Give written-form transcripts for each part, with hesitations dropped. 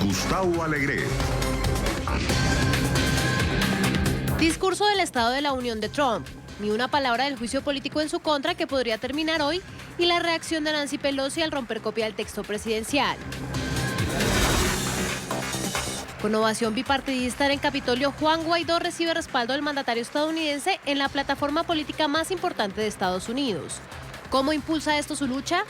Gustavo Alegret. Discurso del Estado de la Unión de Trump. Ni una palabra del juicio político en su contra que podría terminar hoy y la reacción de Nancy Pelosi al romper copia del texto presidencial. Con ovación bipartidista en el Capitolio, Juan Guaidó recibe respaldo del mandatario estadounidense en la plataforma política más importante de Estados Unidos. ¿Cómo impulsa esto su lucha?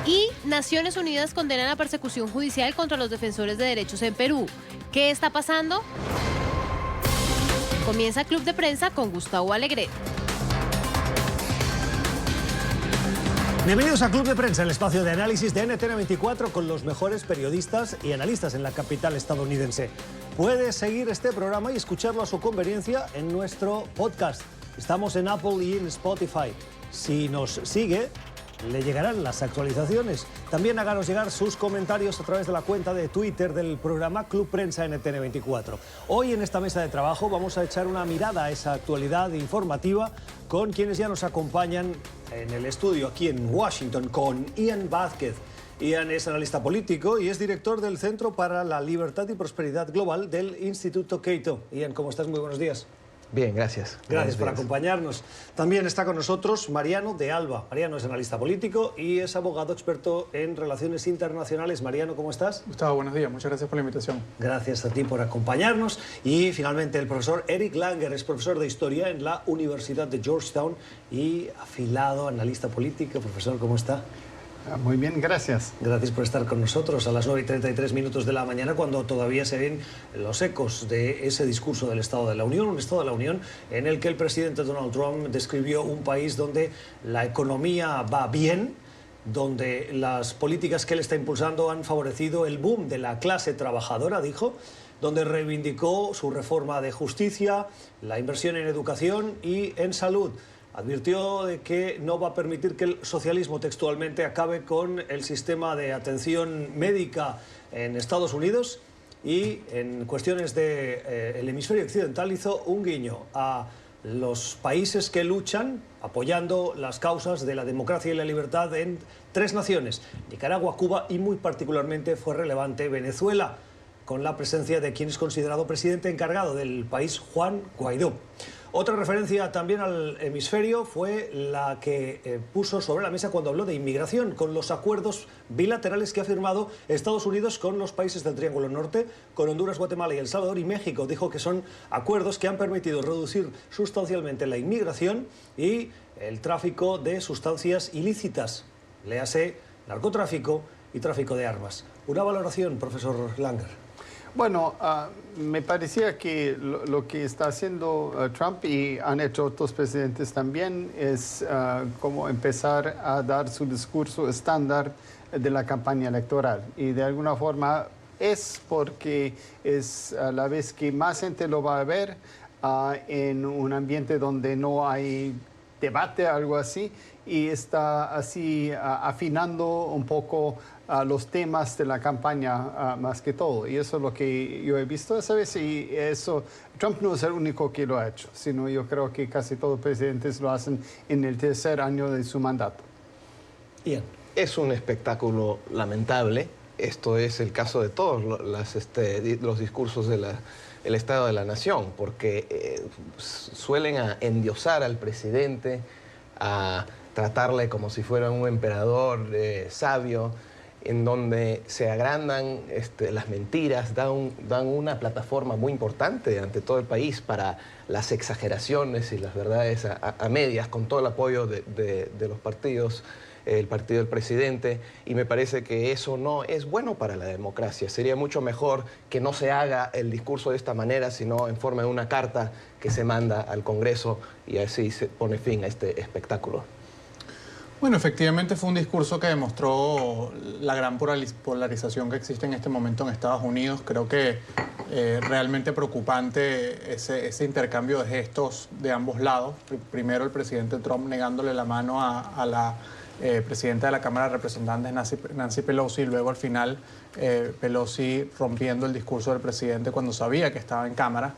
Y Naciones Unidas condenan la persecución judicial contra los defensores de derechos en Perú. ¿Qué está pasando? Comienza Club de Prensa con Gustavo Alegret. Bienvenidos a Club de Prensa, el espacio de análisis de NTN24 con los mejores periodistas y analistas en la capital estadounidense. Puede seguir este programa y escucharlo a su conveniencia en nuestro podcast. Estamos en Apple y en Spotify. Si nos sigue, le llegarán las actualizaciones. También háganos llegar sus comentarios a través de la cuenta de Twitter del programa Club Prensa NTN24. Hoy en esta mesa de trabajo vamos a echar una mirada a esa actualidad informativa con quienes ya nos acompañan en el estudio aquí en Washington, con Ian Vázquez. Ian es analista político y es director del Centro para la Libertad y Prosperidad Global del Instituto Cato. Ian, ¿cómo estás? Muy buenos días. Bien, gracias. Gracias por acompañarnos. También está con nosotros Mariano de Alba. Mariano es analista político y es abogado experto en relaciones internacionales. Mariano, ¿cómo estás? Gustavo, buenos días. Muchas gracias por la invitación. Gracias a ti por acompañarnos. Y finalmente el profesor Eric Langer es profesor de Historia en la Universidad de Georgetown y afilado analista político. Profesor, ¿cómo está? Muy bien, gracias. Gracias por estar con nosotros a las 9:33 de la mañana, cuando todavía se ven los ecos de ese discurso del Estado de la Unión, un Estado de la Unión en el que el presidente Donald Trump describió un país donde la economía va bien, donde las políticas que él está impulsando han favorecido el boom de la clase trabajadora, dijo, donde reivindicó su reforma de justicia, la inversión en educación y en salud. Advirtió de que no va a permitir que el socialismo textualmente acabe con el sistema de atención médica en Estados Unidos y en cuestiones del hemisferio occidental hizo un guiño a los países que luchan apoyando las causas de la democracia y la libertad en tres naciones, Nicaragua, Cuba y muy particularmente fue relevante Venezuela, con la presencia de quien es considerado presidente encargado del país, Juan Guaidó. Otra referencia también al hemisferio fue la que puso sobre la mesa cuando habló de inmigración, con los acuerdos bilaterales que ha firmado Estados Unidos con los países del Triángulo Norte, con Honduras, Guatemala y El Salvador y México. Dijo que son acuerdos que han permitido reducir sustancialmente la inmigración y el tráfico de sustancias ilícitas, léase narcotráfico y tráfico de armas. Una valoración, profesor Langer. Bueno, me parecía que lo que está haciendo Trump y han hecho otros presidentes también es como empezar a dar su discurso estándar de la campaña electoral. Y de alguna forma es porque es a la vez que más gente lo va a ver en un ambiente donde no hay debate, algo así, y está así afinando un poco los temas de la campaña más que todo. Y eso es lo que yo he visto esa vez y eso, Trump no es el único que lo ha hecho, sino yo creo que casi todos los presidentes lo hacen en el tercer año de su mandato. Bien. Es un espectáculo lamentable. Esto es el caso de todos los discursos del Estado de la Nación, porque suelen endiosar al presidente, a tratarle como si fuera un emperador sabio, en donde se agrandan las mentiras, dan una plataforma muy importante ante todo el país para las exageraciones y las verdades a medias, con todo el apoyo de los partidos, el partido del presidente, y me parece que eso no es bueno para la democracia. Sería mucho mejor que no se haga el discurso de esta manera, sino en forma de una carta que se manda al Congreso y así se pone fin a este espectáculo. Bueno, efectivamente fue un discurso que demostró la gran polarización que existe en este momento en Estados Unidos. Creo que realmente preocupante ese intercambio de gestos de ambos lados. Primero el presidente Trump negándole la mano a la presidenta de la Cámara de Representantes, Nancy Pelosi, y luego al final Pelosi rompiendo el discurso del presidente cuando sabía que estaba en Cámara.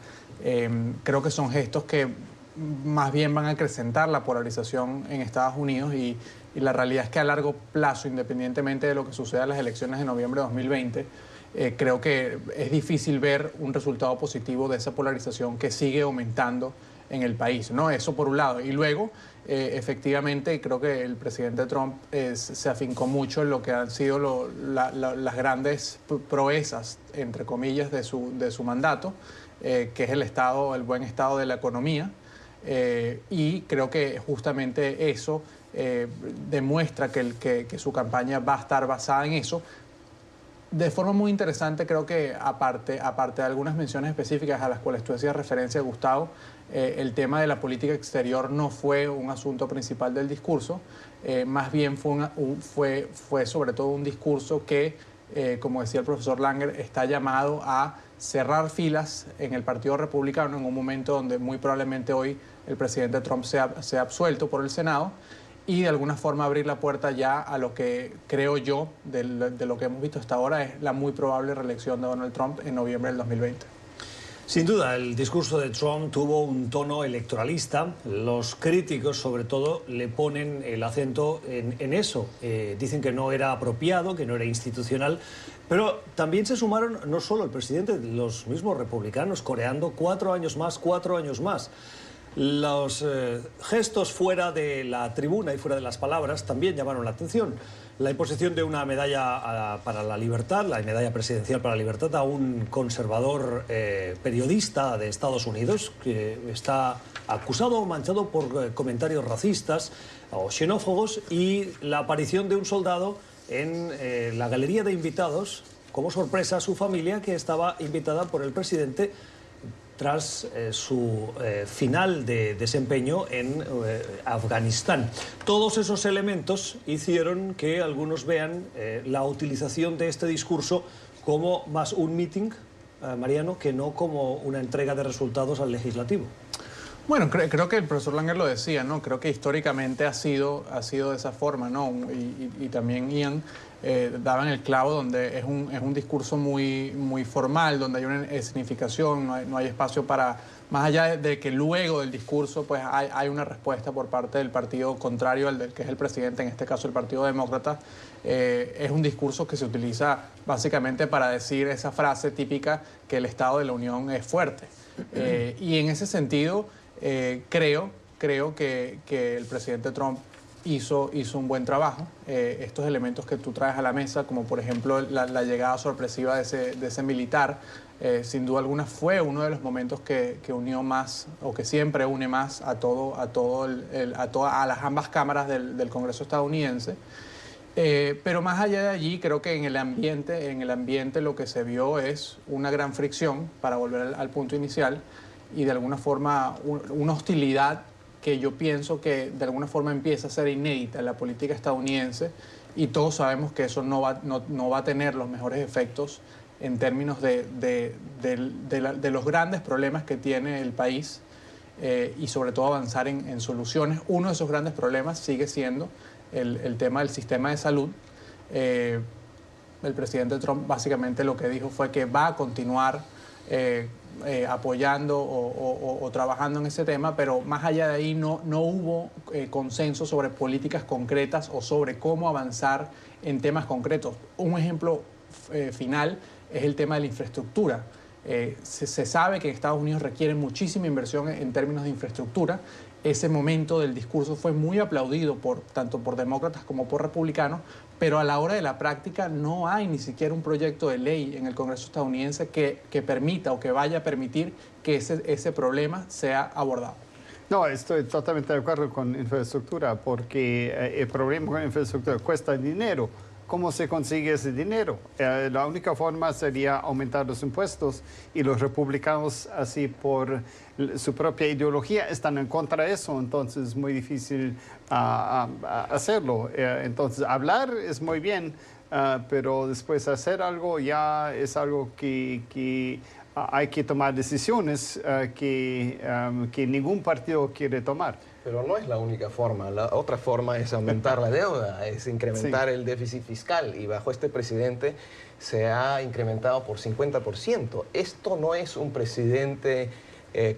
Creo que son gestos que más bien van a acrecentar la polarización en Estados Unidos y y la realidad es que a largo plazo, independientemente de lo que suceda en las elecciones de noviembre de 2020, creo que es difícil ver un resultado positivo de esa polarización que sigue aumentando en el país, ¿no? Eso por un lado. Y luego, efectivamente, creo que el presidente Trump se afincó mucho en lo que han sido las grandes proezas, entre comillas, de su mandato, que es el buen estado de la economía. Y creo que justamente eso demuestra que su campaña va a estar basada en eso. De forma muy interesante, creo que aparte de algunas menciones específicas a las cuales tú hacías referencia, Gustavo, el tema de la política exterior no fue un asunto principal del discurso, más bien fue sobre todo un discurso que, como decía el profesor Langer, está llamado a cerrar filas en el Partido Republicano en un momento donde muy probablemente hoy el presidente Trump sea absuelto por el Senado, y de alguna forma abrir la puerta ya a lo que creo yo, de lo que hemos visto hasta ahora, es la muy probable reelección de Donald Trump en noviembre del 2020. Sin duda, el discurso de Trump tuvo un tono electoralista. Los críticos, sobre todo, le ponen el acento en eso. Dicen que no era apropiado, que no era institucional. Pero también se sumaron no solo el presidente, los mismos republicanos, coreando 4 años más, 4 años más. Los gestos fuera de la tribuna y fuera de las palabras también llamaron la atención. La imposición de una medalla para la libertad, la medalla presidencial para la libertad, a un conservador periodista de Estados Unidos que está acusado o manchado por comentarios racistas o xenófobos, y la aparición de un soldado en la galería de invitados como sorpresa a su familia, que estaba invitada por el presidente tras su final de desempeño en Afganistán. Todos esos elementos hicieron que algunos vean la utilización de este discurso como más un meeting, Mariano, que no como una entrega de resultados al legislativo. Bueno, creo que el profesor Langer lo decía, ¿no? Creo que históricamente ha sido de esa forma, ¿no? Y también Ian daban el clavo, donde es un discurso muy formal, donde hay una escenificación, no hay espacio para, más allá de que luego del discurso pues hay una respuesta por parte del partido contrario al del que es el presidente, en este caso el Partido Demócrata. Es un discurso que se utiliza básicamente para decir esa frase típica que el Estado de la Unión es fuerte. Y en ese sentido, creo que el presidente Trump hizo un buen trabajo. Estos elementos que tú traes a la mesa, como por ejemplo la llegada sorpresiva de ese militar, sin duda alguna fue uno de los momentos que unió más, o que siempre une más a las ambas cámaras del Congreso estadounidense. Pero más allá de allí, creo que en el ambiente lo que se vio es una gran fricción, para volver al punto inicial, y de alguna forma una hostilidad que yo pienso que de alguna forma empieza a ser inédita en la política estadounidense, y todos sabemos que eso no va a tener los mejores efectos en términos de los grandes problemas que tiene el país, y sobre todo avanzar en soluciones. Uno de esos grandes problemas sigue siendo el tema del sistema de salud. El presidente Trump básicamente lo que dijo fue que va a continuar apoyando o trabajando en ese tema, pero más allá de ahí no hubo consenso sobre políticas concretas o sobre cómo avanzar en temas concretos. Un ejemplo final es el tema de la infraestructura. Se sabe que Estados Unidos requiere muchísima inversión en términos de infraestructura. Ese momento del discurso fue muy aplaudido tanto por demócratas como por republicanos, pero a la hora de la práctica no hay ni siquiera un proyecto de ley en el Congreso estadounidense que permita o que vaya a permitir que ese problema sea abordado. No, estoy totalmente de acuerdo con infraestructura, porque el problema con infraestructura cuesta dinero. ¿Cómo se consigue ese dinero? La única forma sería aumentar los impuestos, y los republicanos, así por su propia ideología, están en contra de eso, entonces es muy difícil hacerlo. Entonces hablar es muy bien, pero después hacer algo ya es algo que hay que tomar decisiones que ningún partido quiere tomar. Pero no es la única forma. La otra forma es aumentar la deuda, es incrementar el déficit fiscal, y bajo este presidente se ha incrementado por 50%. Esto no es un presidente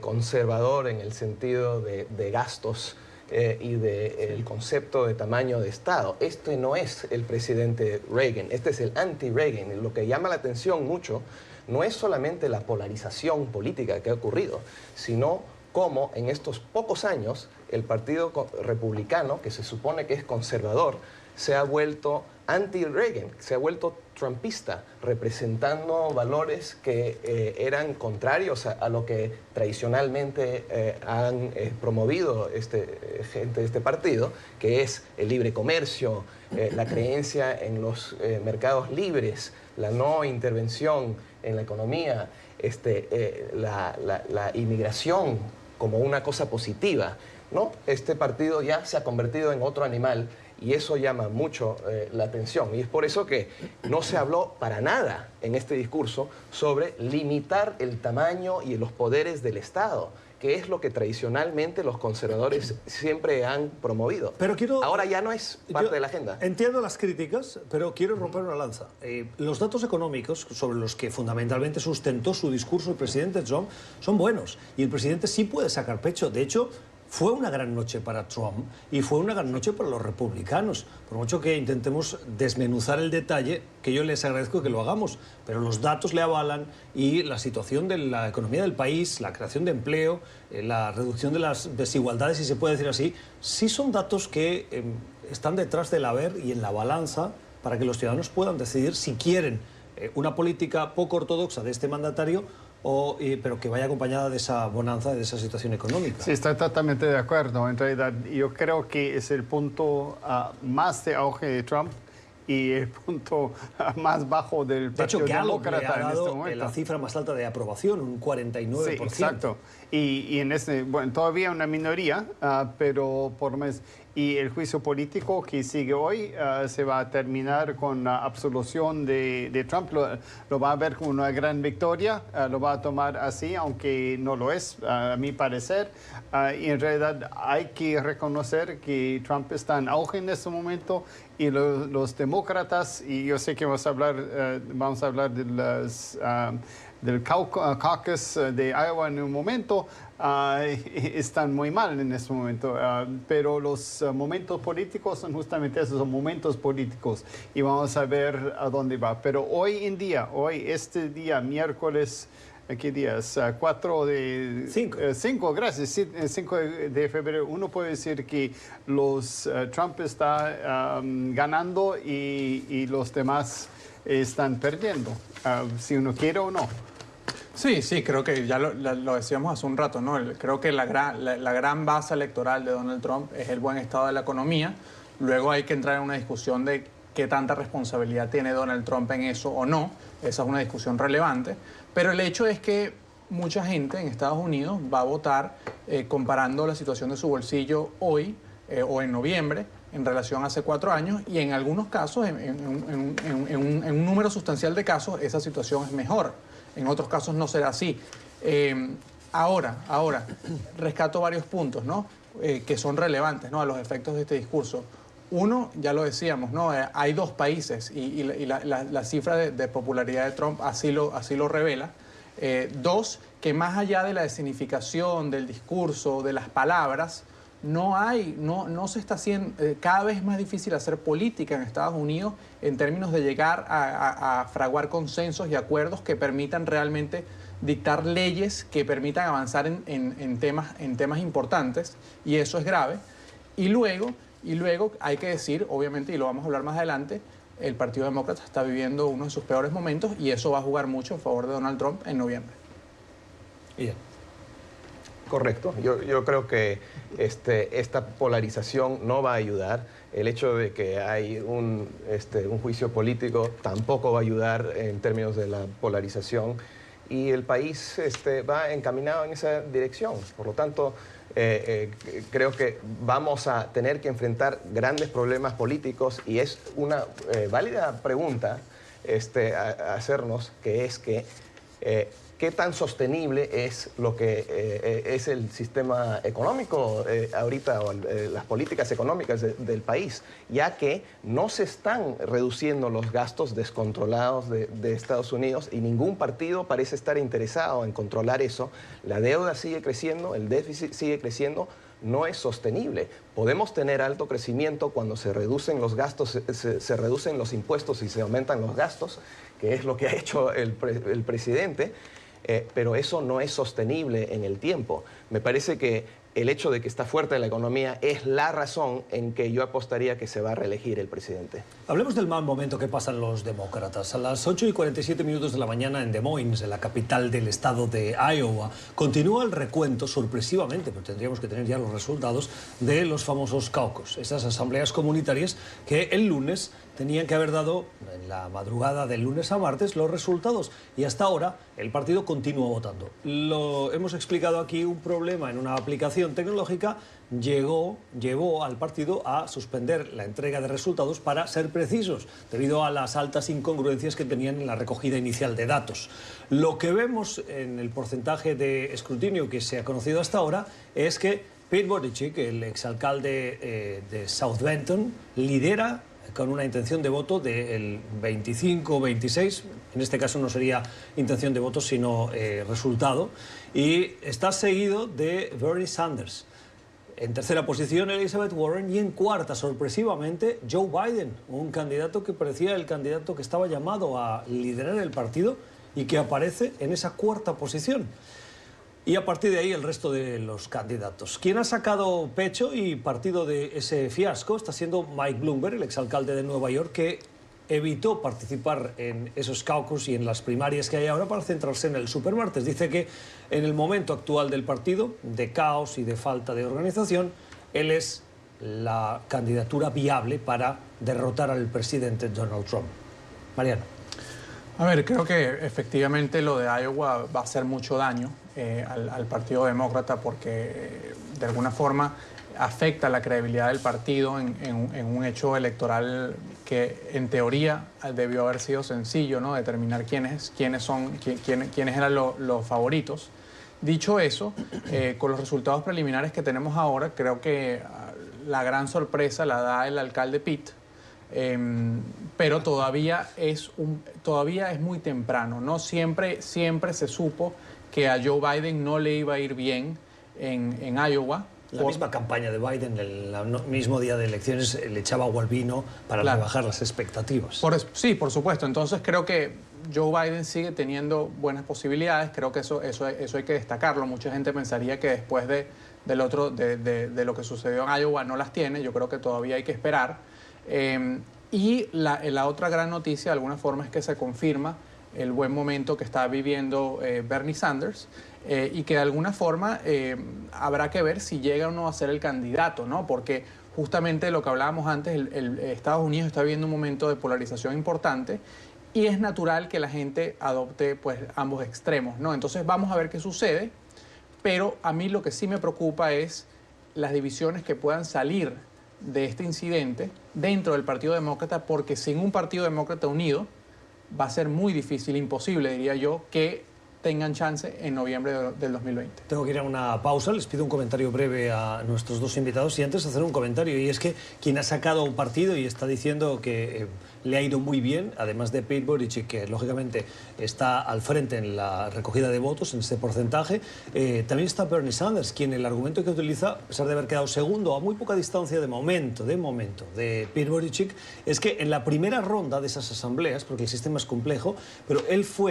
conservador en el sentido de gastos y del concepto de tamaño de Estado. Este no es el presidente Reagan, este es el anti-Reagan. Lo que llama la atención mucho no es solamente la polarización política que ha ocurrido, sino cómo en estos pocos años el Partido Republicano, que se supone que es conservador, se ha vuelto anti-Reagan, se ha vuelto trumpista, representando valores que eran contrarios a lo que tradicionalmente han promovido gente de este partido, que es el libre comercio, la creencia en los mercados libres, la no intervención en la economía, la inmigración como una cosa positiva, ¿no? Este partido ya se ha convertido en otro animal y eso llama mucho la atención. Y es por eso que no se habló para nada en este discurso sobre limitar el tamaño y los poderes del Estado, que es lo que tradicionalmente los conservadores siempre han promovido. Pero ahora ya no es parte de la agenda. Entiendo las críticas, pero quiero romper una lanza. Los datos económicos sobre los que fundamentalmente sustentó su discurso el presidente Trump son buenos y el presidente sí puede sacar pecho. De hecho, fue una gran noche para Trump y fue una gran noche para los republicanos. Por mucho que intentemos desmenuzar el detalle, que yo les agradezco que lo hagamos, pero los datos le avalan y la situación de la economía del país, la creación de empleo, la reducción de las desigualdades, si se puede decir así, sí son datos que están detrás del haber y en la balanza para que los ciudadanos puedan decidir si quieren una política poco ortodoxa de este mandatario pero que vaya acompañada de esa bonanza, de esa situación económica. Sí, estoy totalmente de acuerdo. En realidad, yo creo que es el punto más de auge de Trump y el punto más bajo del Partido Demócrata en este momento. La cifra más alta de aprobación, un 49%. Sí, exacto. Y en bueno, todavía una minoría, pero por mes. Y el juicio político que sigue hoy se va a terminar con la absolución de Trump. Lo va a ver como una gran victoria, lo va a tomar así, aunque no lo es, a mi parecer. Y en realidad hay que reconocer que Trump está en auge en este momento y los demócratas, y yo sé que vamos a hablar de del caucus de Iowa en un momento, están muy mal en este momento, pero los momentos políticos son justamente esos, son momentos políticos y vamos a ver a dónde va. Pero este día, miércoles, ¿qué día es? 5 gracias. 5 de febrero. Uno puede decir que Trump está ganando y los demás están perdiendo, si uno quiere o no. Sí, creo que ya lo decíamos hace un rato, ¿no? Creo que la gran base electoral de Donald Trump es el buen estado de la economía. Luego hay que entrar en una discusión de qué tanta responsabilidad tiene Donald Trump en eso o no. Esa es una discusión relevante. Pero el hecho es que mucha gente en Estados Unidos va a votar comparando la situación de su bolsillo hoy o en noviembre en relación a hace 4 años y en algunos casos, en un número sustancial de casos, esa situación es mejor. En otros casos no será así. Ahora, rescato varios puntos, ¿no? Que son relevantes, ¿no? A los efectos de este discurso. Uno, ya lo decíamos, ¿no? Hay 2 países y la cifra de popularidad de Trump así lo revela. 2, que más allá de la escenificación, del discurso, de las palabras, no se está haciendo, cada vez es más difícil hacer política en Estados Unidos en términos de llegar a fraguar consensos y acuerdos que permitan realmente dictar leyes que permitan avanzar en temas importantes, y eso es grave. Y luego hay que decir, obviamente, y lo vamos a hablar más adelante, el Partido Demócrata está viviendo uno de sus peores momentos y eso va a jugar mucho en favor de Donald Trump en noviembre. Bien. Correcto. Yo creo que esta polarización no va a ayudar. El hecho de que hay un juicio político tampoco va a ayudar en términos de la polarización. Y el país va encaminado en esa dirección. Por lo tanto, creo que vamos a tener que enfrentar grandes problemas políticos y es una válida pregunta a hacernos, que es que ¿qué tan sostenible es lo que es el sistema económico ahorita, o las políticas económicas del país? Ya que no se están reduciendo los gastos descontrolados de Estados Unidos y ningún partido parece estar interesado en controlar eso. La deuda sigue creciendo, el déficit sigue creciendo. no es sostenible. Podemos tener alto crecimiento cuando se reducen los gastos, se reducen los impuestos y se aumentan los gastos, que es lo que ha hecho el presidente, pero eso no es sostenible en el tiempo. Me parece que el hecho de que está fuerte la economía es la razón en que yo apostaría que se va a reelegir el presidente. Hablemos del mal momento que pasan los demócratas. A las 8:47 de la mañana en Des Moines, en la capital del estado de Iowa, continúa el recuento, sorpresivamente, pero tendríamos que tener ya los resultados, de los famosos caucus, esas asambleas comunitarias que el lunes tenían que haber dado, en la madrugada del lunes a martes, los resultados. Y hasta ahora el partido continúa votando. Lo hemos explicado aquí, un problema en una aplicación tecnológica llevó al partido a suspender la entrega de resultados, para ser precisos, debido a las altas incongruencias que tenían en la recogida inicial de datos. Lo que vemos en el porcentaje de escrutinio que se ha conocido hasta ahora es que Pete Buttigieg, el exalcalde de South Benton, lidera con una intención de voto del 25-26, en este caso no sería intención de voto sino resultado, y está seguido de Bernie Sanders. En tercera posición Elizabeth Warren y en cuarta, sorpresivamente, Joe Biden, un candidato que parecía el candidato que estaba llamado a liderar el partido y que aparece en esa cuarta posición. Y a partir de ahí el resto de los candidatos. Quien ha sacado pecho y partido de ese fiasco está siendo Mike Bloomberg, el exalcalde de Nueva York, que evitó participar en esos caucus y en las primarias que hay ahora para centrarse en el supermartes. Dice que en el momento actual del partido, de caos y de falta de organización, él es la candidatura viable para derrotar al presidente Donald Trump. Mariano. A ver, creo que efectivamente lo de Iowa va a hacer mucho daño al Partido Demócrata, porque de alguna forma afecta la credibilidad del partido en un hecho electoral que en teoría debió haber sido sencillo, ¿no? Determinar quiénes eran los favoritos. Dicho eso, con los resultados preliminares que tenemos ahora, creo que la gran sorpresa la da el alcalde Pitt. Pero todavía es muy temprano, ¿no? Siempre se supo que a Joe Biden no le iba a ir bien en Iowa. La misma campaña de Biden, el mismo día de elecciones, le echaba agua al vino para rebajar las expectativas. Sí, por supuesto. Entonces creo que Joe Biden sigue teniendo buenas posibilidades. Creo que eso hay que destacarlo. Mucha gente pensaría que después de lo que sucedió en Iowa no las tiene. Yo creo que todavía hay que esperar. Y la otra gran noticia, de alguna forma, es que se confirma el buen momento que está viviendo Bernie Sanders, y que de alguna forma habrá que ver si llega o no a ser el candidato, ¿no? Porque justamente lo que hablábamos antes, Estados Unidos está viviendo un momento de polarización importante y es natural que la gente adopte pues ambos extremos, ¿no? Entonces vamos a ver qué sucede, pero a mí lo que sí me preocupa es las divisiones que puedan salir de este incidente dentro del Partido Demócrata, porque sin un Partido Demócrata unido va a ser muy difícil, imposible, diría yo, que tengan chance en noviembre del 2020. Tengo que ir a una pausa, les pido un comentario breve a nuestros dos invitados y antes hacer un comentario, y es que quien ha sacado un partido y está diciendo que le ha ido muy bien, además de Pete Buttigieg, que lógicamente está al frente en la recogida de votos, en este porcentaje, también está Bernie Sanders, quien el argumento que utiliza, a pesar de haber quedado segundo a muy poca distancia de momento, de Pete Buttigieg, es que en la primera ronda de esas asambleas, porque el sistema es complejo, pero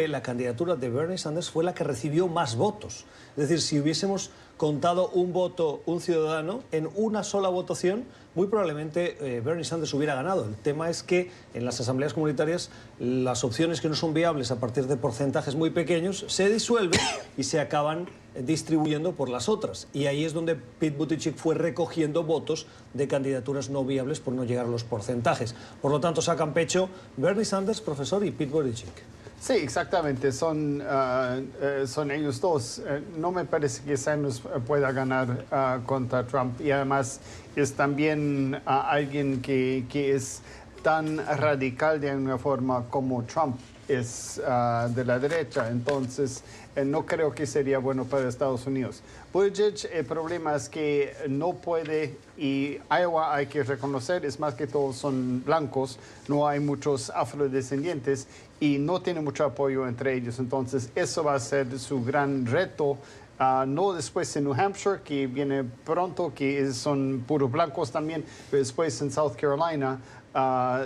la candidatura de Bernie Sanders fue la que recibió más votos. Es decir, si hubiésemos contado un ciudadano en una sola votación, muy probablemente Bernie Sanders hubiera ganado. El tema es que en las asambleas comunitarias las opciones que no son viables a partir de porcentajes muy pequeños se disuelven y se acaban distribuyendo por las otras. Y ahí es donde Pete Buttigieg fue recogiendo votos de candidaturas no viables por no llegar a los porcentajes. Por lo tanto, sacan pecho Bernie Sanders, profesor, y Pete Buttigieg. Sí, exactamente, son ellos dos. No me parece que Sanders pueda ganar contra Trump, y además es también alguien que es tan radical de alguna forma como Trump es de la derecha, entonces no creo que sería bueno para Estados Unidos. Buttigieg, el problema es que no puede, y Iowa hay que reconocer, es más que todos son blancos, no hay muchos afrodescendientes y no tiene mucho apoyo entre ellos, entonces eso va a ser su gran reto No después en New Hampshire, que viene pronto, que son puros blancos también, pero después en South Carolina,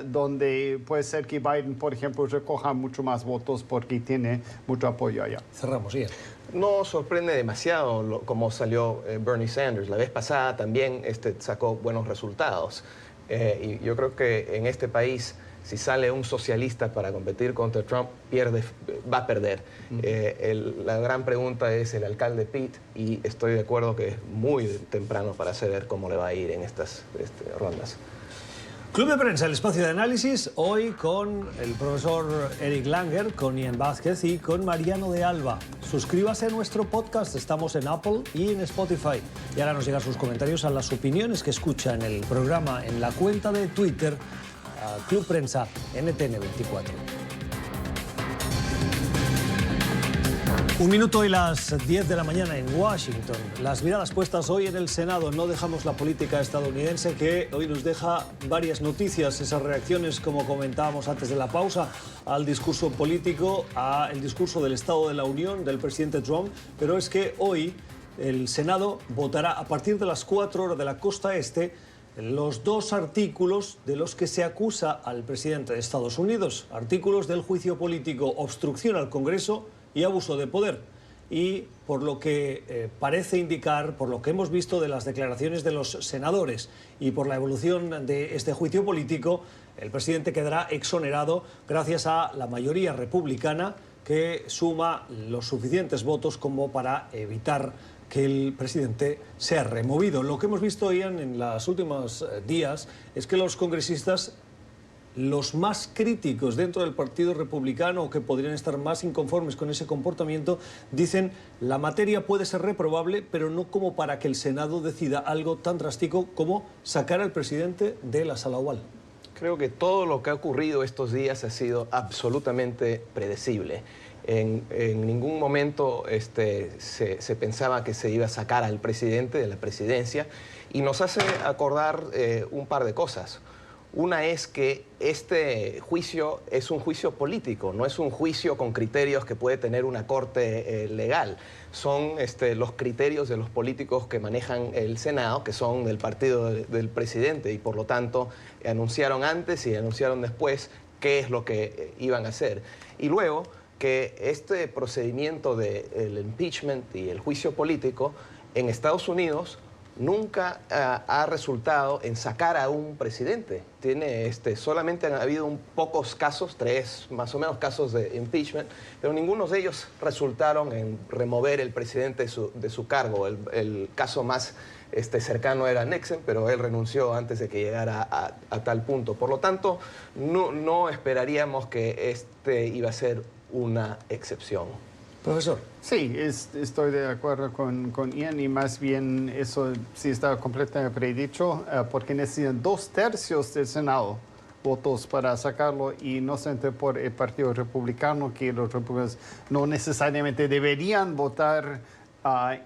donde puede ser que Biden, por ejemplo, recoja mucho más votos porque tiene mucho apoyo allá. Cerramos, Ian. No sorprende demasiado cómo salió Bernie Sanders. La vez pasada también sacó buenos resultados. Y yo creo que en este país, si sale un socialista para competir contra Trump, va a perder. La gran pregunta es el alcalde Pete, y estoy de acuerdo que es muy temprano para saber cómo le va a ir en estas rondas. Club de Prensa, el espacio de análisis, hoy con el profesor Eric Langer, con Ian Vázquez y con Mariano de Alba. Suscríbase a nuestro podcast, estamos en Apple y en Spotify. Y ahora nos llegan sus comentarios a las opiniones que escucha en el programa, en la cuenta de Twitter, Club Prensa NTN24. 1 minuto y las 10 de la mañana en Washington. Las miradas puestas hoy en el Senado. No dejamos la política estadounidense, que hoy nos deja varias noticias. Esas reacciones, como comentábamos antes de la pausa, al discurso político, al discurso del Estado de la Unión del presidente Trump. Pero es que hoy el Senado votará a partir de las 4 horas de la costa este los 2 artículos de los que se acusa al presidente de Estados Unidos. Artículos del juicio político: obstrucción al Congreso y abuso de poder. Y por lo que parece indicar, por lo que hemos visto de las declaraciones de los senadores y por la evolución de este juicio político, el presidente quedará exonerado gracias a la mayoría republicana, que suma los suficientes votos como para evitar que el presidente sea removido. Lo que hemos visto, Ian, en los últimos días es que los congresistas, los más críticos dentro del Partido Republicano, o que podrían estar más inconformes con ese comportamiento, dicen: la materia puede ser reprobable, pero no como para que el Senado decida algo tan drástico como sacar al presidente de la sala oval. Creo que todo lo que ha ocurrido estos días ha sido absolutamente predecible. En ningún momento se pensaba que se iba a sacar al presidente de la presidencia, y nos hace acordar un par de cosas. Una es que este juicio es un juicio político, no es un juicio con criterios que puede tener una corte legal. Son los criterios de los políticos que manejan el Senado, que son del partido del presidente, y por lo tanto anunciaron antes y anunciaron después qué es lo que iban a hacer. Y luego que este procedimiento del impeachment y el juicio político en Estados Unidos nunca ha resultado en sacar a un presidente. Solamente han habido pocos casos, 3 más o menos casos de impeachment, pero ninguno de ellos resultaron en remover el presidente de su cargo. El caso más cercano era Nixon, pero él renunció antes de que llegara a tal punto. Por lo tanto, no esperaríamos que iba a ser una excepción. Profesor. Sí, estoy de acuerdo con Ian, y más bien eso sí está completamente predicho, porque necesitan 2/3 del Senado votos para sacarlo, y no solamente por el Partido Republicano, que los republicanos no necesariamente deberían votar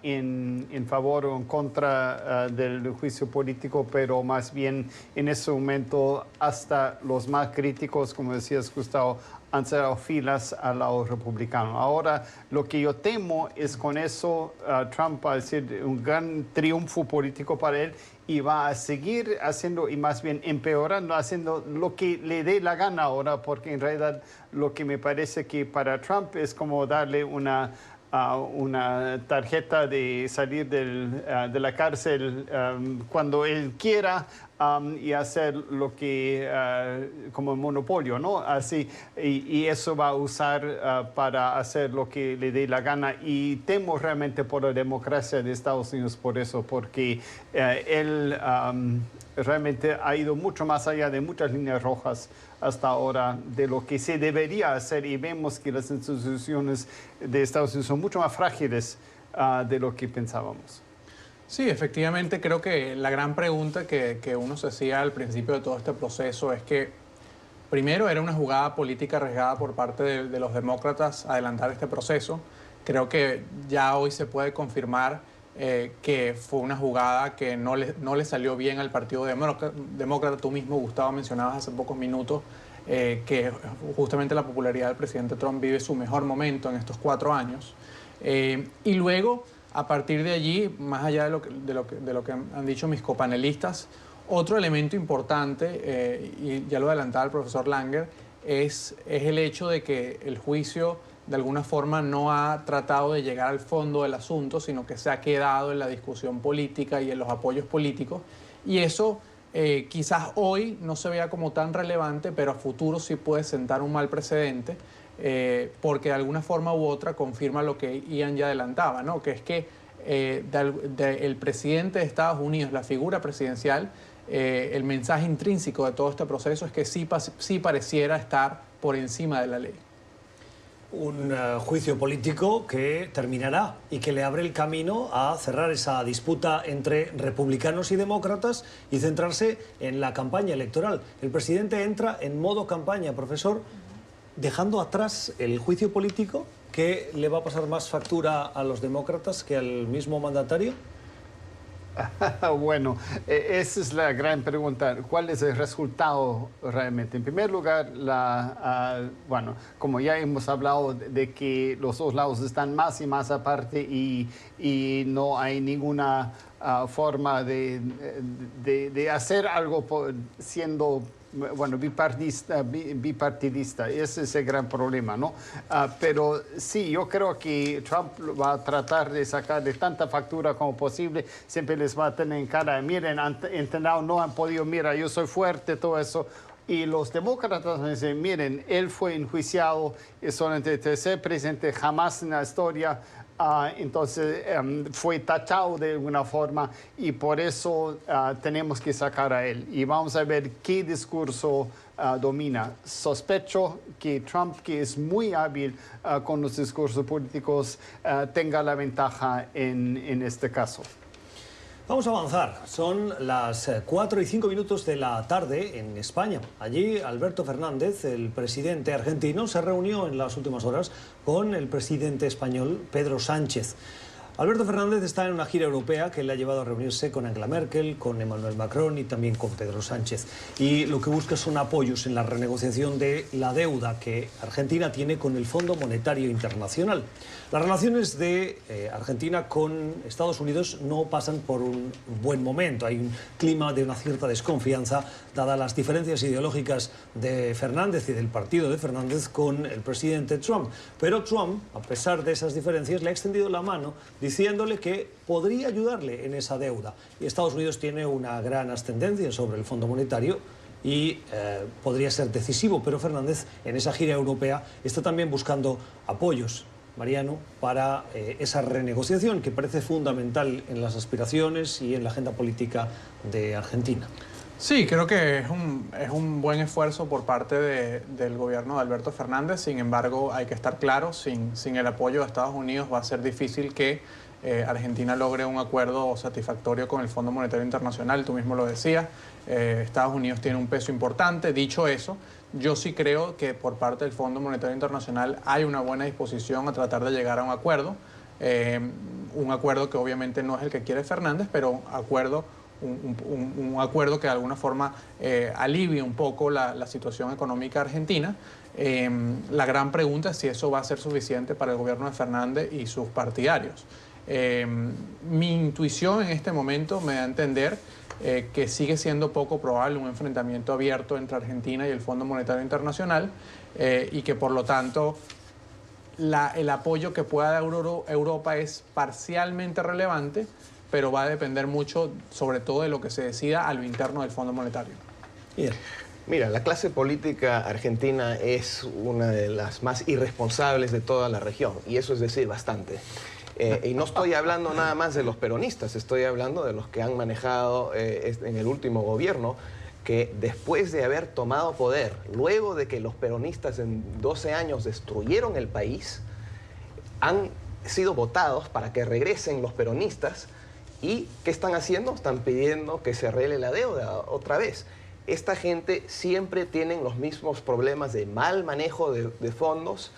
en favor o en contra del juicio político, pero más bien en ese momento hasta los más críticos, como decías, Gustavo, han cerrado filas al lado republicano. Ahora, lo que yo temo es con eso Trump va a ser un gran triunfo político para él, y va a seguir haciendo, y más bien empeorando, haciendo lo que le dé la gana ahora, porque en realidad lo que me parece que para Trump es como darle una tarjeta de salir de la cárcel cuando él quiera, y hacer lo que como monopolio, ¿no? Así, y eso va a usar para hacer lo que le dé la gana, y temo realmente por la democracia de Estados Unidos por eso, porque él realmente ha ido mucho más allá de muchas líneas rojas hasta ahora de lo que se debería hacer, y vemos que las instituciones de Estados Unidos son mucho más frágiles de lo que pensábamos. Sí, efectivamente, creo que la gran pregunta que uno se hacía al principio de todo este proceso es que, primero, era una jugada política arriesgada por parte de los demócratas adelantar este proceso. Creo que ya hoy se puede confirmar que fue una jugada que no le salió bien al Partido Demócrata. Tú mismo, Gustavo, mencionabas hace pocos minutos que justamente la popularidad del presidente Trump vive su mejor momento en estos 4 años. Y luego A partir de allí, más allá de lo que han dicho mis copanelistas, otro elemento importante, y ya lo adelantaba el profesor Langer, es el hecho de que el juicio de alguna forma no ha tratado de llegar al fondo del asunto, sino que se ha quedado en la discusión política y en los apoyos políticos. Y eso quizás hoy no se vea como tan relevante, pero a futuro sí puede sentar un mal precedente, porque de alguna forma u otra confirma lo que Ian ya adelantaba, ¿no? Que es que el presidente de Estados Unidos, la figura presidencial, el mensaje intrínseco de todo este proceso es que sí pareciera estar por encima de la ley. Un juicio político que terminará y que le abre el camino a cerrar esa disputa entre republicanos y demócratas y centrarse en la campaña electoral. El presidente entra en modo campaña, profesor, dejando atrás el juicio político. ¿Qué le va a pasar más factura a los demócratas que al mismo mandatario? Bueno, esa es la gran pregunta. ¿Cuál es el resultado realmente? En primer lugar, bueno, como ya hemos hablado de que los dos lados están más y más aparte y no hay ninguna forma de hacer algo siendo, bueno, bipartidista. Ese es el gran problema, ¿no? Pero sí, yo creo que Trump va a tratar de sacarle tanta factura como posible. Siempre les va a tener en cara, miren, han intentado, no han podido, mira, yo soy fuerte, todo eso. Y los demócratas dicen, miren, él fue enjuiciado, es solamente el tercer presidente jamás en la historia. Entonces fue tachado de alguna forma y por eso tenemos que sacar a él. Y vamos a ver qué discurso domina. Sospecho que Trump, que es muy hábil con los discursos políticos, tenga la ventaja en este caso. Vamos a avanzar. Son las 4:05 de la tarde en España. Allí Alberto Fernández, el presidente argentino, se reunió en las últimas horas con el presidente español Pedro Sánchez. Alberto Fernández está en una gira europea que le ha llevado a reunirse con Angela Merkel, con Emmanuel Macron y también con Pedro Sánchez. Y lo que busca son apoyos en la renegociación de la deuda que Argentina tiene con el Fondo Monetario Internacional. Las relaciones de Argentina con Estados Unidos no pasan por un buen momento. Hay un clima de una cierta desconfianza, dadas las diferencias ideológicas de Fernández y del partido de Fernández con el presidente Trump. Pero Trump, a pesar de esas diferencias, le ha extendido la mano diciéndole que podría ayudarle en esa deuda. Y Estados Unidos tiene una gran ascendencia sobre el Fondo Monetario y podría ser decisivo, pero Fernández en esa gira europea está también buscando apoyos, Mariano, para esa renegociación que parece fundamental en las aspiraciones y en la agenda política de Argentina. Sí, creo que es un buen esfuerzo por parte del gobierno de Alberto Fernández. Sin embargo, hay que estar claro, sin el apoyo de Estados Unidos va a ser difícil que Argentina logre un acuerdo satisfactorio con el Fondo Monetario Internacional. Tú mismo lo decías, Estados Unidos tiene un peso importante. Dicho eso, yo sí creo que por parte del Fondo Monetario Internacional hay una buena disposición a tratar de llegar a un acuerdo que obviamente no es el que quiere Fernández, pero un acuerdo que de alguna forma alivie un poco la situación económica argentina. La gran pregunta es si eso va a ser suficiente para el gobierno de Fernández y sus partidarios. Mi intuición en este momento me da a entender que sigue siendo poco probable un enfrentamiento abierto entre Argentina y el Fondo Monetario Internacional y que por lo tanto el apoyo que pueda dar Europa es parcialmente relevante, pero va a depender mucho, sobre todo, de lo que se decida a lo interno del Fondo Monetario. Mira, la clase política argentina es una de las más irresponsables de toda la región, y eso es decir bastante. Y no estoy hablando nada más de los peronistas, estoy hablando de los que han manejado en el último gobierno, que después de haber tomado poder, luego de que los peronistas en 12 años destruyeron el país, han sido votados para que regresen los peronistas. ¿Y qué están haciendo? Están pidiendo que se arregle la deuda otra vez. Esta gente siempre tienen los mismos problemas de mal manejo de fondos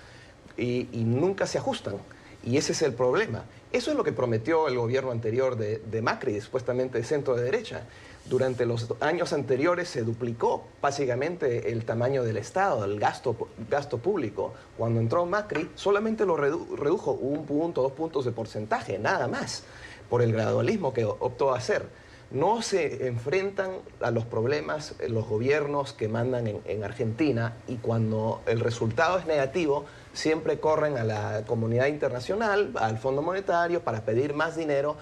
y nunca se ajustan. Y ese es el problema. Eso es lo que prometió el gobierno anterior de Macri, supuestamente de centro de derecha. Durante los años anteriores se duplicó básicamente el tamaño del Estado, el gasto público. Cuando entró Macri, solamente lo redujo 1 punto, 2 puntos de porcentaje, nada más, por el gradualismo que optó a hacer. No se enfrentan a los problemas los gobiernos que mandan en Argentina, y cuando el resultado es negativo, siempre corren a la comunidad internacional, al Fondo Monetario, para pedir más dinero,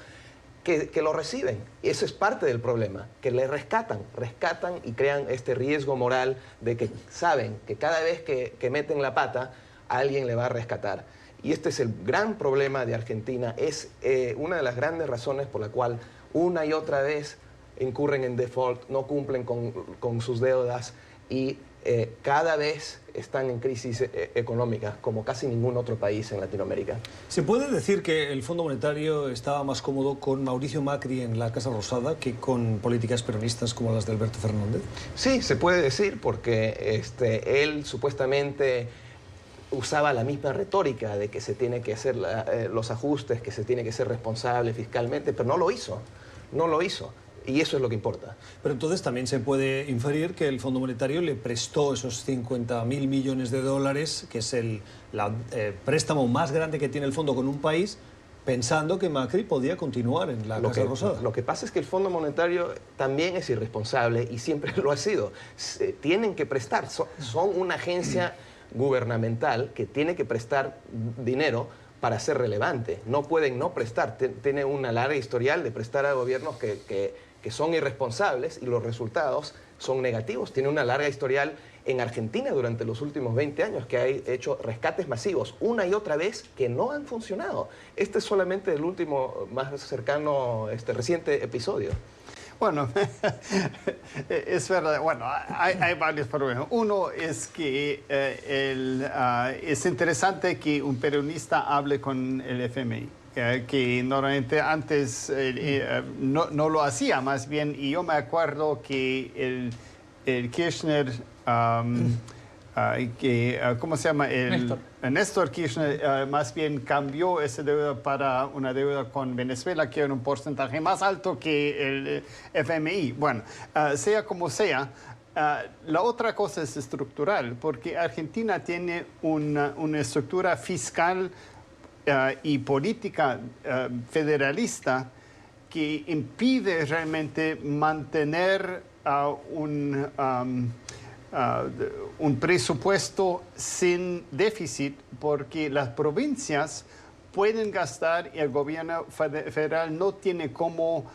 que lo reciben. Y eso es parte del problema, que le rescatan y crean este riesgo moral de que saben que cada vez que meten la pata, alguien le va a rescatar. Y este es el gran problema de Argentina, es una de las grandes razones por la cual una y otra vez incurren en default, no cumplen con sus deudas y cada vez están en crisis económica, como casi ningún otro país en Latinoamérica. ¿Se puede decir que el Fondo Monetario estaba más cómodo con Mauricio Macri en la Casa Rosada que con políticas peronistas como las de Alberto Fernández? Sí, se puede decir, porque él supuestamente usaba la misma retórica de que se tiene que hacer los ajustes, que se tiene que ser responsable fiscalmente, pero no lo hizo. Y eso es lo que importa. Pero entonces también se puede inferir que el Fondo Monetario le prestó esos 50.000 millones de dólares, que es el préstamo más grande que tiene el fondo con un país, pensando que Macri podía continuar en la Casa Rosada. Lo que pasa es que el Fondo Monetario también es irresponsable y siempre lo ha sido. Tienen que prestar. Son una agencia gubernamental que tiene que prestar dinero para ser relevante. No pueden no prestar. Tiene una larga historial de prestar a gobiernos que son irresponsables y los resultados son negativos. Tiene una larga historial en Argentina durante los últimos 20 años, que ha hecho rescates masivos una y otra vez que no han funcionado. Este es solamente el último, más cercano, reciente episodio. Bueno, es verdad. Bueno, hay varios problemas. Uno es que es interesante que un peronista hable con el FMI. Que normalmente antes no lo hacía, más bien, y yo me acuerdo que el Kirchner, ¿cómo se llama? Néstor Kirchner más bien cambió esa deuda para una deuda con Venezuela, que era un porcentaje más alto que el FMI. Bueno, sea como sea, la otra cosa es estructural, porque Argentina tiene una estructura fiscal y política federalista que impide realmente mantener un presupuesto sin déficit, porque las provincias pueden gastar y el gobierno federal no tiene cómo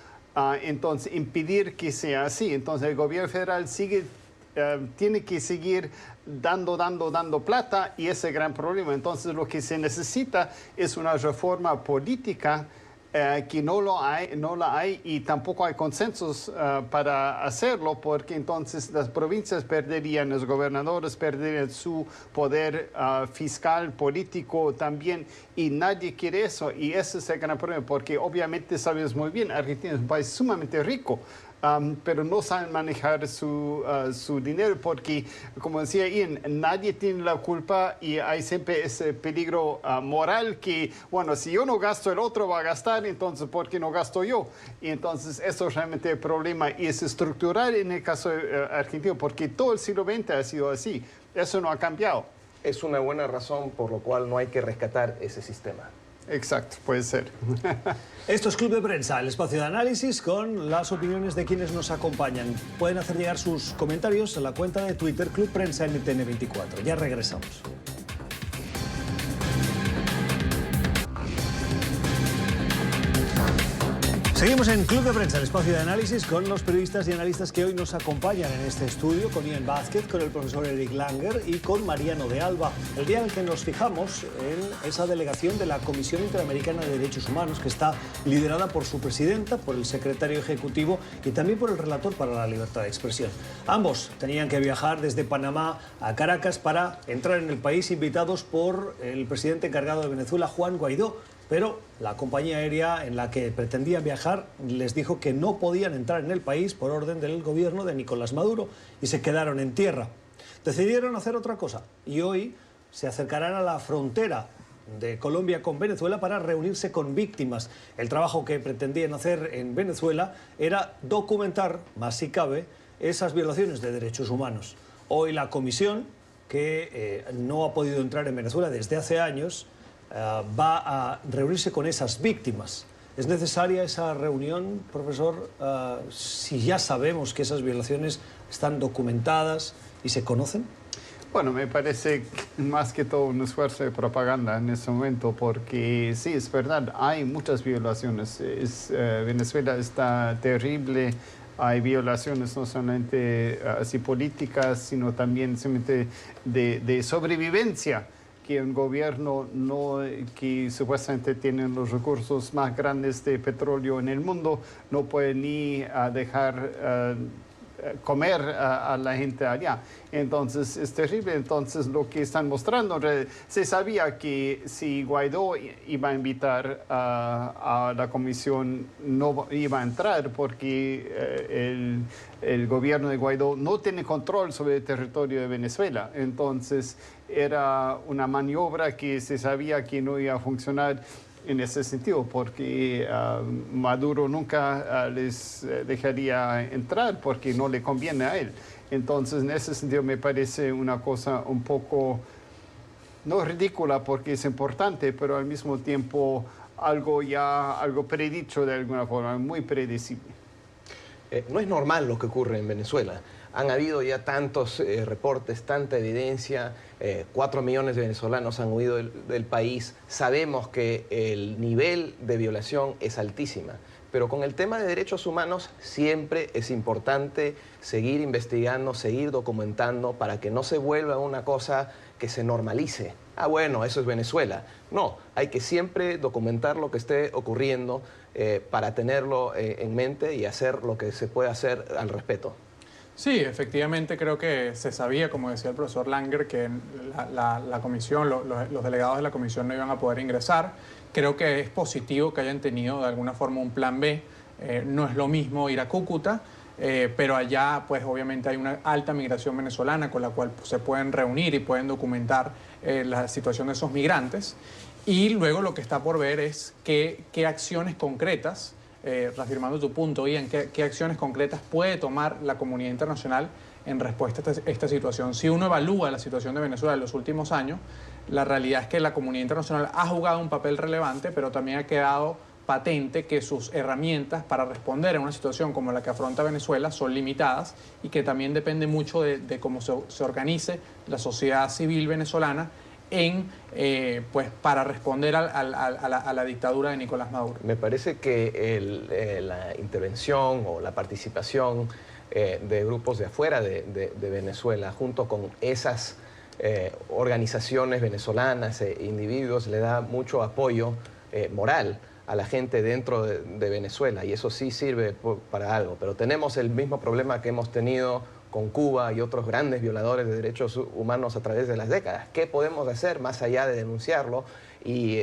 entonces impedir que sea así. Entonces el gobierno federal tiene que seguir dando plata, y ese gran problema. Entonces lo que se necesita es una reforma política que no la hay y tampoco hay consensos para hacerlo, porque entonces las provincias perderían, los gobernadores perderían su poder fiscal, político también, y nadie quiere eso. Y ese es el gran problema, porque obviamente sabes muy bien, Argentina es un país sumamente rico, pero no saben manejar su dinero, porque, como decía Ian, nadie tiene la culpa y hay siempre ese peligro moral que, bueno, si yo no gasto, el otro va a gastar, entonces, ¿por qué no gasto yo? Y entonces eso es realmente el problema, y es estructural en el caso argentino, porque todo el siglo XX ha sido así. Eso no ha cambiado. Es una buena razón por lo cual no hay que rescatar ese sistema. Exacto, puede ser. Esto es Club de Prensa, el espacio de análisis con las opiniones de quienes nos acompañan. Pueden hacer llegar sus comentarios a la cuenta de Twitter Club Prensa NTN24. Ya regresamos. Seguimos en Club de Prensa, el espacio de análisis con los periodistas y analistas que hoy nos acompañan en este estudio, con Ian Vázquez, con el profesor Eric Langer y con Mariano de Alba. El día en el que nos fijamos en esa delegación de la Comisión Interamericana de Derechos Humanos, que está liderada por su presidenta, por el secretario ejecutivo y también por el relator para la libertad de expresión. Ambos tenían que viajar desde Panamá a Caracas para entrar en el país, invitados por el presidente encargado de Venezuela, Juan Guaidó. Pero la compañía aérea en la que pretendían viajar les dijo que no podían entrar en el país por orden del gobierno de Nicolás Maduro y se quedaron en tierra. Decidieron hacer otra cosa y hoy se acercarán a la frontera de Colombia con Venezuela para reunirse con víctimas. El trabajo que pretendían hacer en Venezuela era documentar, más si cabe, esas violaciones de derechos humanos. Hoy la comisión, que no ha podido entrar en Venezuela desde hace años, va a reunirse con esas víctimas. ¿Es necesaria esa reunión, profesor, si ya sabemos que esas violaciones están documentadas y se conocen? Bueno, me parece más que todo un esfuerzo de propaganda en este momento, porque sí, es verdad, hay muchas violaciones. Venezuela está terrible, hay violaciones no solamente así políticas, sino también simplemente de sobrevivencia, que un gobierno que supuestamente tiene los recursos más grandes de petróleo en el mundo no puede ni dejar comer a la gente allá. Entonces es terrible. Entonces lo que están mostrando, se sabía que si Guaidó iba a invitar a la comisión, no iba a entrar, porque el gobierno de Guaidó no tiene control sobre el territorio de Venezuela. Entonces era una maniobra que se sabía que no iba a funcionar en ese sentido, porque Maduro nunca les dejaría entrar porque no le conviene a él. Entonces, en ese sentido me parece una cosa un poco, no ridícula porque es importante, pero al mismo tiempo algo predicho de alguna forma, muy predecible. No es normal lo que ocurre en Venezuela. Han habido ya tantos reportes, tanta evidencia, 4 millones de venezolanos han huido del país, sabemos que el nivel de violación es altísima, pero con el tema de derechos humanos siempre es importante seguir investigando, seguir documentando para que no se vuelva una cosa que se normalice. Ah, bueno, eso es Venezuela. No, hay que siempre documentar lo que esté ocurriendo para tenerlo en mente y hacer lo que se puede hacer al respecto. Sí, efectivamente creo que se sabía, como decía el profesor Langer, que la comisión, los delegados de la comisión no iban a poder ingresar. Creo que es positivo que hayan tenido de alguna forma un plan B. No es lo mismo ir a Cúcuta, pero allá pues obviamente hay una alta migración venezolana con la cual se pueden reunir y pueden documentar la situación de esos migrantes. Y luego lo que está por ver es qué acciones concretas, reafirmando tu punto, Ian, ¿qué acciones concretas puede tomar la comunidad internacional en respuesta a esta situación? Si uno evalúa la situación de Venezuela en los últimos años, la realidad es que la comunidad internacional ha jugado un papel relevante, pero también ha quedado patente que sus herramientas para responder a una situación como la que afronta Venezuela son limitadas y que también depende mucho de cómo se organice la sociedad civil venezolana pues para responder a la dictadura de Nicolás Maduro. Me parece que la intervención o la participación de grupos de afuera de Venezuela, junto con esas organizaciones venezolanas e individuos, le da mucho apoyo moral a la gente dentro de Venezuela, y eso sí sirve para algo. Pero tenemos el mismo problema que hemos tenido con Cuba y otros grandes violadores de derechos humanos a través de las décadas. ¿Qué podemos hacer más allá de denunciarlo y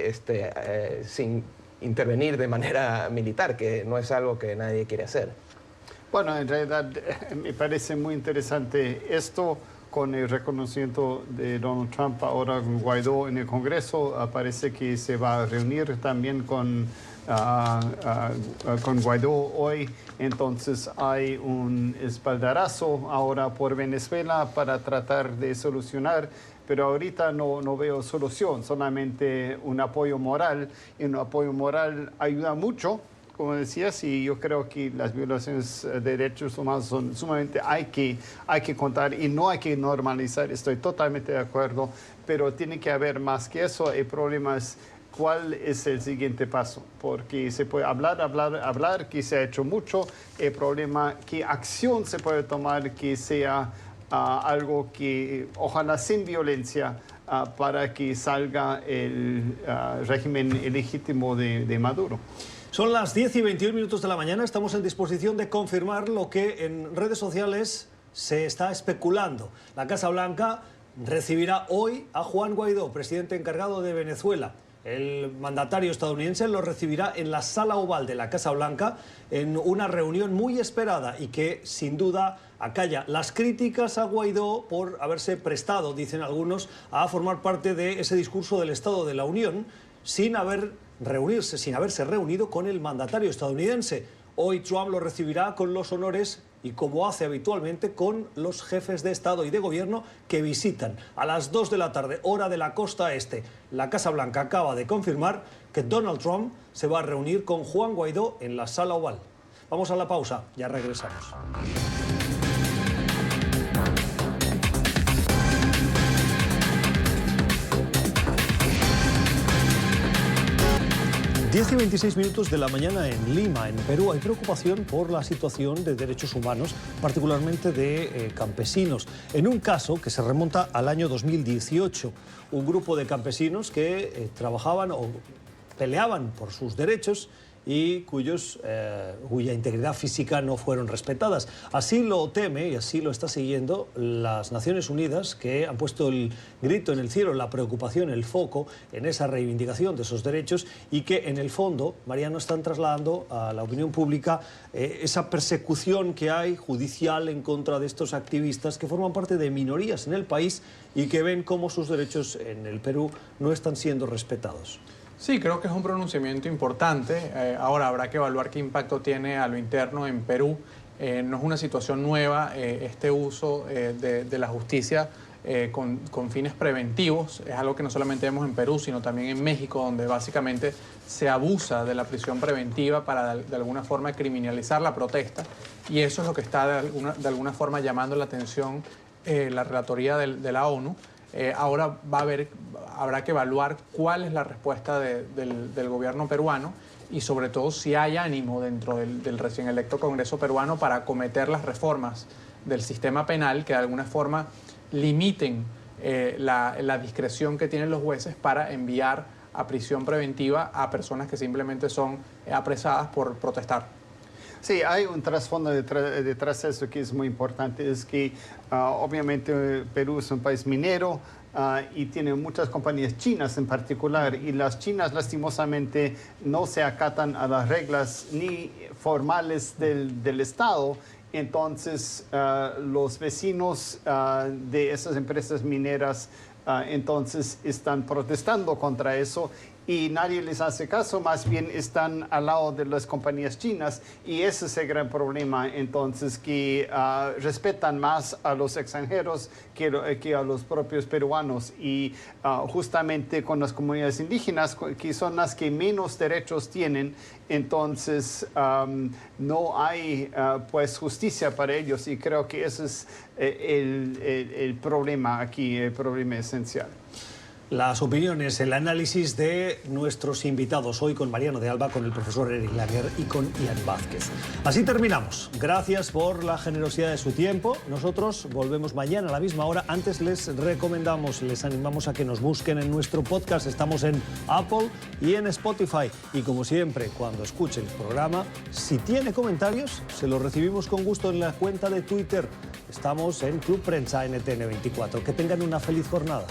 sin intervenir de manera militar, que no es algo que nadie quiere hacer? Bueno, en realidad me parece muy interesante esto, con el reconocimiento de Donald Trump ahora con Guaidó en el Congreso. Parece que se va a reunir también con Guaidó hoy. Entonces hay un espaldarazo ahora por Venezuela para tratar de solucionar, pero ahorita no veo solución, solamente un apoyo moral, y un apoyo moral ayuda mucho, como decías, y yo creo que las violaciones de derechos humanos son sumamente, hay que contar y no hay que normalizar. Estoy totalmente de acuerdo, pero tiene que haber más que eso. El problema es cuál es el siguiente paso, porque se puede hablar, que se ha hecho mucho. El problema, qué acción se puede tomar que sea algo que, ojalá sin violencia, para que salga el régimen ilegítimo de Maduro. Son las 10 y 21 minutos de la mañana. Estamos en disposición de confirmar lo que en redes sociales se está especulando. La Casa Blanca recibirá hoy a Juan Guaidó, presidente encargado de Venezuela. El mandatario estadounidense lo recibirá en la Sala Oval de la Casa Blanca en una reunión muy esperada y que sin duda acalla las críticas a Guaidó por haberse prestado, dicen algunos, a formar parte de ese discurso del Estado de la Unión sin haberse reunido con el mandatario estadounidense. Hoy Trump lo recibirá con los honores y, como hace habitualmente, con los jefes de Estado y de Gobierno que visitan. A las 2 de la tarde, hora de la costa este, la Casa Blanca acaba de confirmar que Donald Trump se va a reunir con Juan Guaidó en la Sala Oval. Vamos a la pausa, ya regresamos. 10:26 de la mañana en Lima, en Perú. Hay preocupación por la situación de derechos humanos, particularmente de campesinos. En un caso que se remonta al año 2018, un grupo de campesinos que trabajaban o peleaban por sus derechos y cuya integridad física no fueron respetadas. Así lo teme y así lo está siguiendo las Naciones Unidas, que han puesto el grito en el cielo, la preocupación, el foco en esa reivindicación de esos derechos, y que en el fondo, Mariano, están trasladando a la opinión pública esa persecución que hay judicial en contra de estos activistas que forman parte de minorías en el país y que ven cómo sus derechos en el Perú no están siendo respetados. Sí, creo que es un pronunciamiento importante. Ahora habrá que evaluar qué impacto tiene a lo interno en Perú. No es una situación nueva este uso de la justicia con fines preventivos. Es algo que no solamente vemos en Perú, sino también en México, donde básicamente se abusa de la prisión preventiva para de alguna forma criminalizar la protesta. Y eso es lo que está de alguna forma llamando la atención la relatoría de la ONU. Ahora habrá que evaluar cuál es la respuesta del gobierno peruano y sobre todo si hay ánimo dentro del recién electo Congreso peruano para acometer las reformas del sistema penal que de alguna forma limiten la discreción que tienen los jueces para enviar a prisión preventiva a personas que simplemente son apresadas por protestar. Sí, hay un trasfondo detrás de eso que es muy importante, es que obviamente Perú es un país minero y tiene muchas compañías chinas en particular, y las chinas lastimosamente no se acatan a las reglas ni formales del Estado. Entonces los vecinos de esas empresas mineras entonces están protestando contra eso y nadie les hace caso, más bien están al lado de las compañías chinas, y ese es el gran problema, entonces, que respetan más a los extranjeros que a los propios peruanos, y justamente con las comunidades indígenas, que son las que menos derechos tienen, entonces no hay pues justicia para ellos, y creo que ese es el problema aquí, el problema esencial. Las opiniones, el análisis de nuestros invitados hoy con Mariano de Alba, con el profesor Eric Langer y con Ian Vázquez. Así terminamos. Gracias por la generosidad de su tiempo. Nosotros volvemos mañana a la misma hora. Antes les animamos a que nos busquen en nuestro podcast. Estamos en Apple y en Spotify. Y como siempre, cuando escuche el programa, si tiene comentarios, se los recibimos con gusto en la cuenta de Twitter. Estamos en Club Prensa NTN 24. Que tengan una feliz jornada.